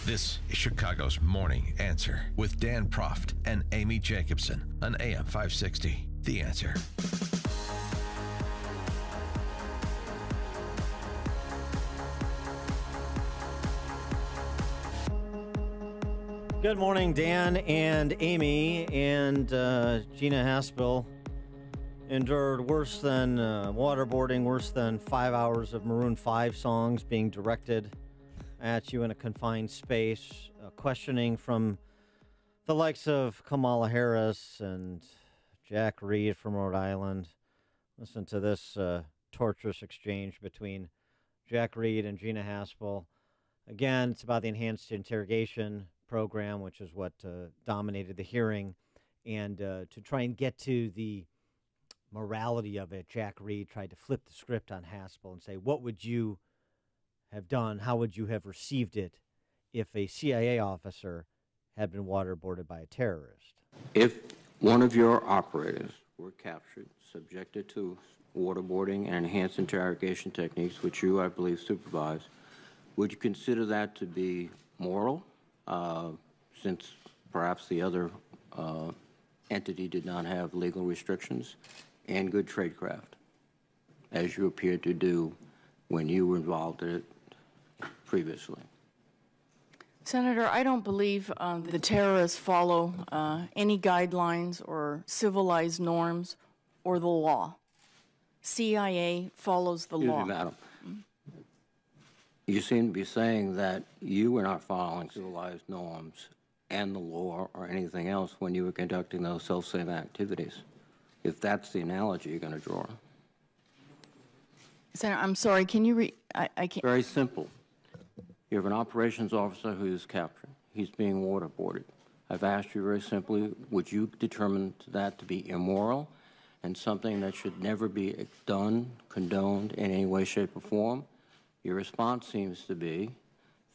This is Chicago's Morning Answer with Dan Proft and Amy Jacobson on AM 560. The Answer. Good morning, Dan and Amy. And Gina Haspel endured worse than waterboarding, worse than 5 hours of Maroon 5 songs being directed at you in a confined space, questioning from the likes of Kamala Harris and Jack Reed from Rhode Island. Listen to this torturous exchange between Jack Reed and Gina Haspel. Again, it's about the enhanced interrogation program, which is what dominated the hearing. And to try and get to the morality of it, Jack Reed tried to flip the script on Haspel and say, what would you have done? How would you have received it if a CIA officer had been waterboarded by a terrorist? If one of your operators were captured, subjected to waterboarding and enhanced interrogation techniques, which you, I believe, supervise, would you consider that to be moral, since perhaps the other entity did not have legal restrictions, and good tradecraft, as you appeared to do when you were involved in it previously? Senator, I don't believe the terrorists follow any guidelines or civilized norms or the law. CIA follows the law. Excuse me, madam. You seem to be saying that you were not following civilized norms and the law or anything else when you were conducting those self-same activities, if that's the analogy you're going to draw. Senator, I'm sorry, can you I can't. Very simple. You have an operations officer who is captured. He's being waterboarded. I've asked you very simply, would you determine that to be immoral and something that should never be done, condoned in any way, shape, or form? Your response seems to be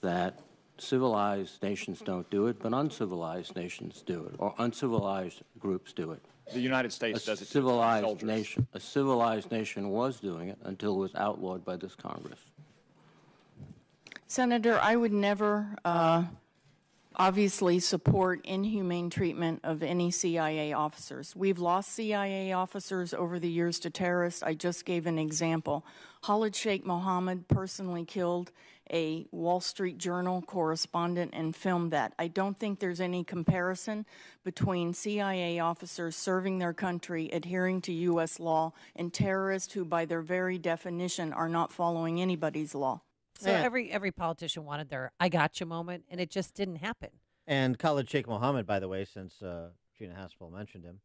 that civilized nations don't do it, but uncivilized nations do it, or uncivilized groups do it. The United States does it. A civilized nation was doing it until it was outlawed by this Congress. Senator, I would never obviously support inhumane treatment of any CIA officers. We've lost CIA officers over the years to terrorists. I just gave an example. Khalid Sheikh Mohammed personally killed a Wall Street Journal correspondent and filmed that. I don't think there's any comparison between CIA officers serving their country, adhering to U.S. law, and terrorists who, by their very definition, are not following anybody's law. So every politician wanted their I gotcha moment, and it just didn't happen. And Khalid Sheikh Mohammed, by the way, since Gina Haspel mentioned him,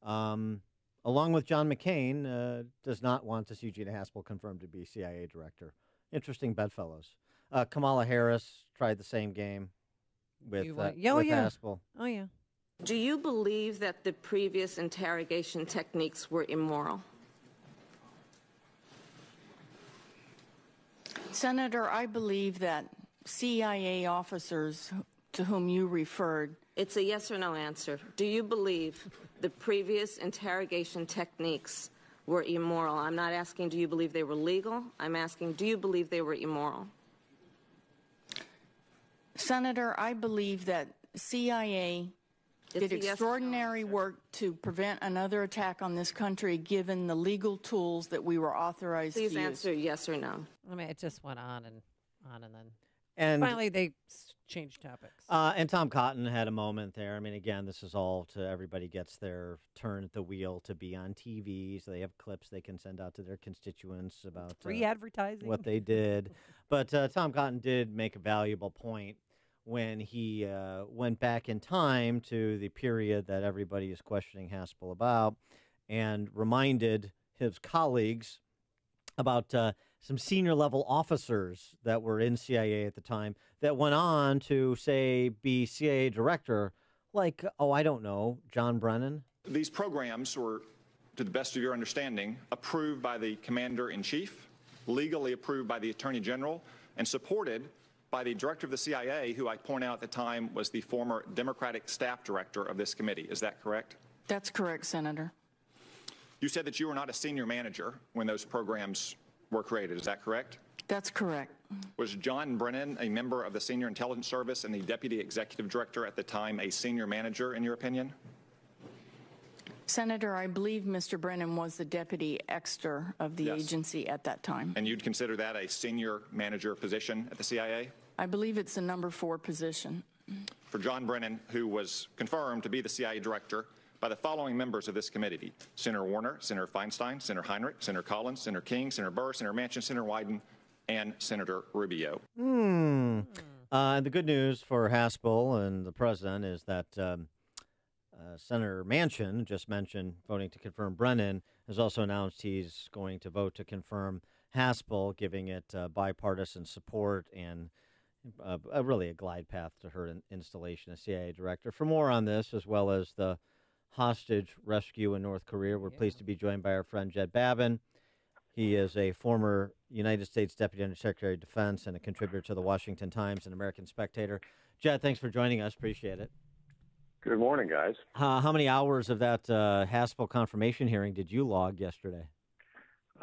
along with John McCain, does not want to see Gina Haspel confirmed to be CIA director. Interesting bedfellows. Kamala Harris tried the same game with Haspel. Oh, yeah. Do you believe that the previous interrogation techniques were immoral? Senator, I believe that CIA officers to whom you referred. It's a yes or no answer. Do you believe the previous interrogation techniques were immoral? I'm not asking do you believe they were legal. I'm asking do you believe they were immoral? Senator, I believe that CIA did extraordinary work to prevent another attack on this country, given the legal tools that we were authorized to use. Please answer yes or no. I mean, it just went on and then. And finally, they changed topics. And Tom Cotton had a moment there. I mean, again, this is all to everybody gets their turn at the wheel to be on TV, so they have clips they can send out to their constituents about free advertising, what they did. But Tom Cotton did make a valuable point when he went back in time to the period that everybody is questioning Haspel about and reminded his colleagues about some senior-level officers that were in CIA at the time that went on to, say, be CIA director, like, I don't know, John Brennan? These programs were, to the best of your understanding, approved by the Commander-in-Chief, legally approved by the Attorney General, and supported by the director of the CIA, who I point out at the time was the former Democratic staff director of this committee. Is that correct? That's correct, Senator. You said that you were not a senior manager when those programs were created. Is that correct? That's correct. Was John Brennan a member of the Senior Intelligence Service and the Deputy Executive Director at the time a senior manager, in your opinion? Senator, I believe Mr. Brennan was the deputy exter of the Yes. agency at that time. And you'd consider that a senior manager position at the CIA? I believe it's the number 4 position. For John Brennan, who was confirmed to be the CIA director by the following members of this committee: Senator Warner, Senator Feinstein, Senator Heinrich, Senator Collins, Senator King, Senator Burr, Senator Manchin, Senator Wyden, and Senator Rubio. The good news for Haspel and the president is that Senator Manchin, just mentioned voting to confirm Brennan, has also announced he's going to vote to confirm Haspel, giving it bipartisan support and really a glide path to her installation as CIA director. For more on this, as well as the hostage rescue in North Korea, we're pleased to be joined by our friend Jed Babbin. He is a former United States Deputy Undersecretary of Defense and a contributor to the Washington Times and American Spectator. Jed, thanks for joining us. Appreciate it. Good morning, guys. How many hours of that Haspel confirmation hearing did you log yesterday?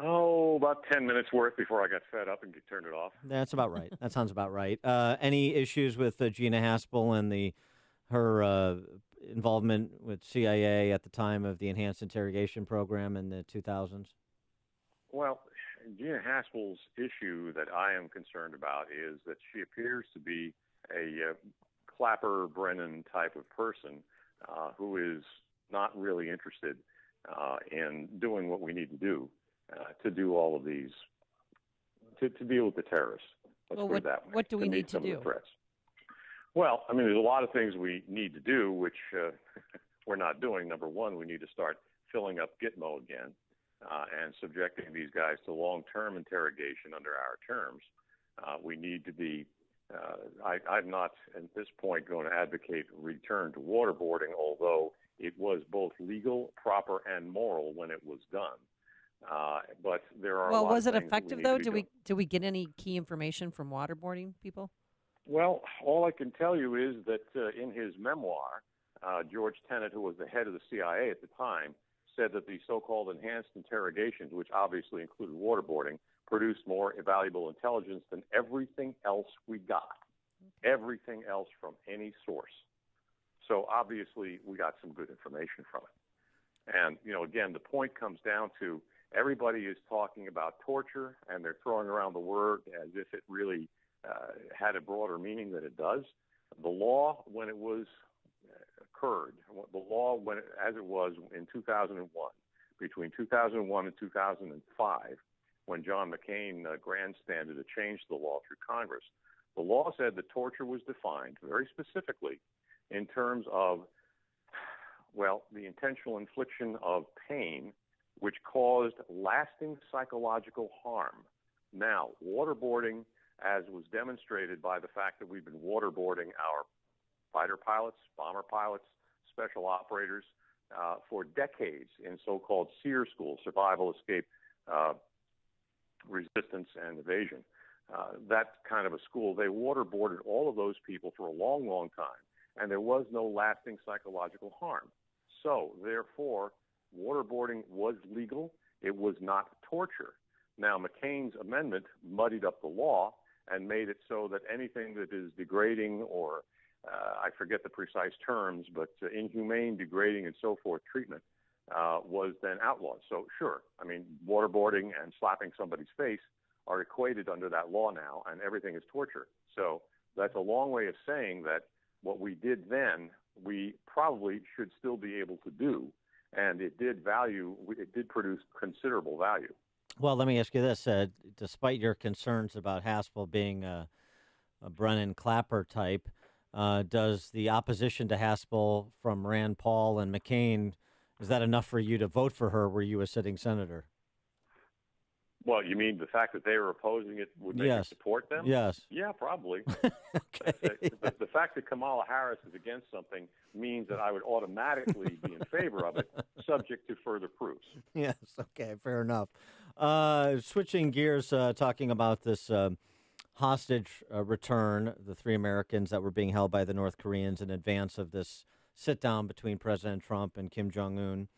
Oh, about 10 minutes worth before I got fed up and turned it off. That's about right. That sounds about right. Any issues with Gina Haspel and her involvement with CIA at the time of the enhanced interrogation program in the 2000s? Well, Gina Haspel's issue that I am concerned about is that she appears to be a Clapper Brennan type of person who is not really interested in doing what we need to do all of these, to deal with the terrorists. Let's put it that way. What do we need to some do? of the threats. Well, I mean, there's a lot of things we need to do, which we're not doing. Number one, we need to start filling up Gitmo again and subjecting these guys to long-term interrogation under our terms. We need to be I'm not, at this point, going to advocate return to waterboarding, although it was both legal, proper, and moral when it was done. But there are Well, a lot was of it things effective, that though? need to be Did we get any key information from waterboarding people? Well, all I can tell you is that in his memoir, George Tenet, who was the head of the CIA at the time, said that the so-called enhanced interrogations, which obviously included waterboarding, produced more valuable intelligence than everything else we got, everything else from any source. So obviously we got some good information from it. And, again, the point comes down to everybody is talking about torture, and they're throwing around the word as if it really had a broader meaning than it does. The law, when it was occurred, the law as it was in 2001, between 2001 and 2005, when John McCain grandstanded a change to the law through Congress, the law said that torture was defined very specifically in terms of, the intentional infliction of pain which caused lasting psychological harm. Now, waterboarding, as was demonstrated by the fact that we've been waterboarding our fighter pilots, bomber pilots, special operators for decades in so-called SEER schools, survival, escape, resistance, and evasion. That kind of a school, they waterboarded all of those people for a long, long time, and there was no lasting psychological harm. So, therefore, waterboarding was legal. It was not torture. Now, McCain's amendment muddied up the law and made it so that anything that is degrading or, I forget the precise terms, but inhumane, degrading, and so forth treatment was then outlawed. So, sure, waterboarding and slapping somebody's face are equated under that law now, and everything is torture. So that's a long way of saying that what we did then, we probably should still be able to do, and it did produce considerable value. Well, let me ask you this. Despite your concerns about Haspel being a Brennan Clapper type, does the opposition to Haspel from Rand Paul and McCain, is that enough for you to vote for her were you a sitting senator? Well, you mean the fact that they were opposing it would make you support them? Yes. Yeah, probably. Okay. The fact that Kamala Harris is against something means that I would automatically be in favor of it, subject to further proofs. Yes, okay, fair enough. Switching gears, talking about this hostage return, the 3 Americans that were being held by the North Koreans in advance of this sit-down between President Trump and Kim Jong-un.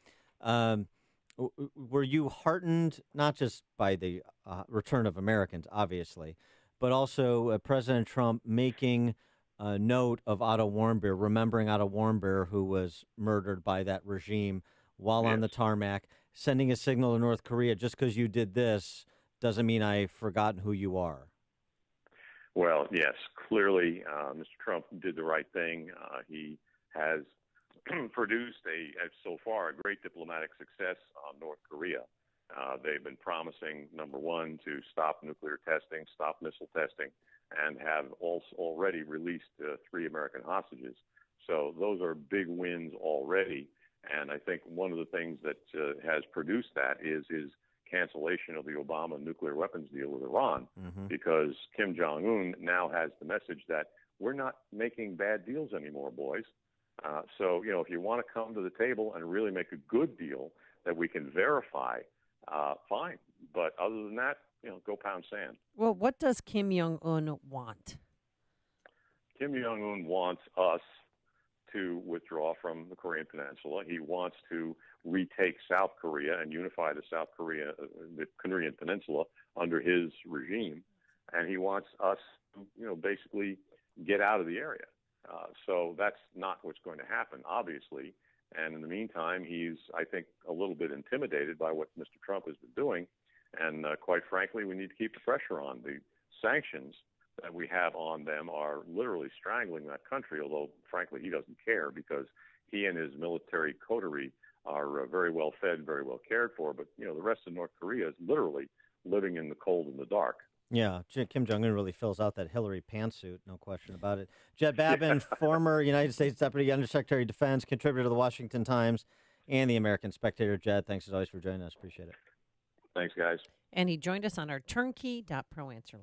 Were you heartened not just by the return of Americans, obviously, but also President Trump making a note of Otto Warmbier, remembering Otto Warmbier, who was murdered by that regime while on the tarmac, sending a signal to North Korea, just because you did this doesn't mean I've forgotten who you are? Well, yes, clearly Mr. Trump did the right thing. He has produced so far, a great diplomatic success on North Korea. They've been promising, number one, to stop nuclear testing, stop missile testing, and have also already released 3 American hostages. So those are big wins already. And I think one of the things that has produced that is his cancellation of the Obama nuclear weapons deal with Iran, because Kim Jong-un now has the message that we're not making bad deals anymore, boys. So, if you want to come to the table and really make a good deal that we can verify, fine. But other than that, go pound sand. Well, what does Kim Jong-un want? Kim Jong-un wants us to withdraw from the Korean Peninsula. He wants to retake South Korea and unify the Korean Peninsula under his regime. And he wants us to, basically get out of the area. So that's not what's going to happen, obviously. And in the meantime, he's, I think, a little bit intimidated by what Mr. Trump has been doing. And quite frankly, we need to keep the pressure on. The sanctions that we have on them are literally strangling that country, although, frankly, he doesn't care because he and his military coterie are very well fed, very well cared for. But, the rest of North Korea is literally living in the cold and the dark. Yeah, Kim Jong-un really fills out that Hillary pantsuit, no question about it. Jed Babbin, former United States Deputy Undersecretary of Defense, contributor to the Washington Times and the American Spectator. Jed, thanks as always for joining us. Appreciate it. Thanks, guys. And he joined us on our turnkey.pro answer line.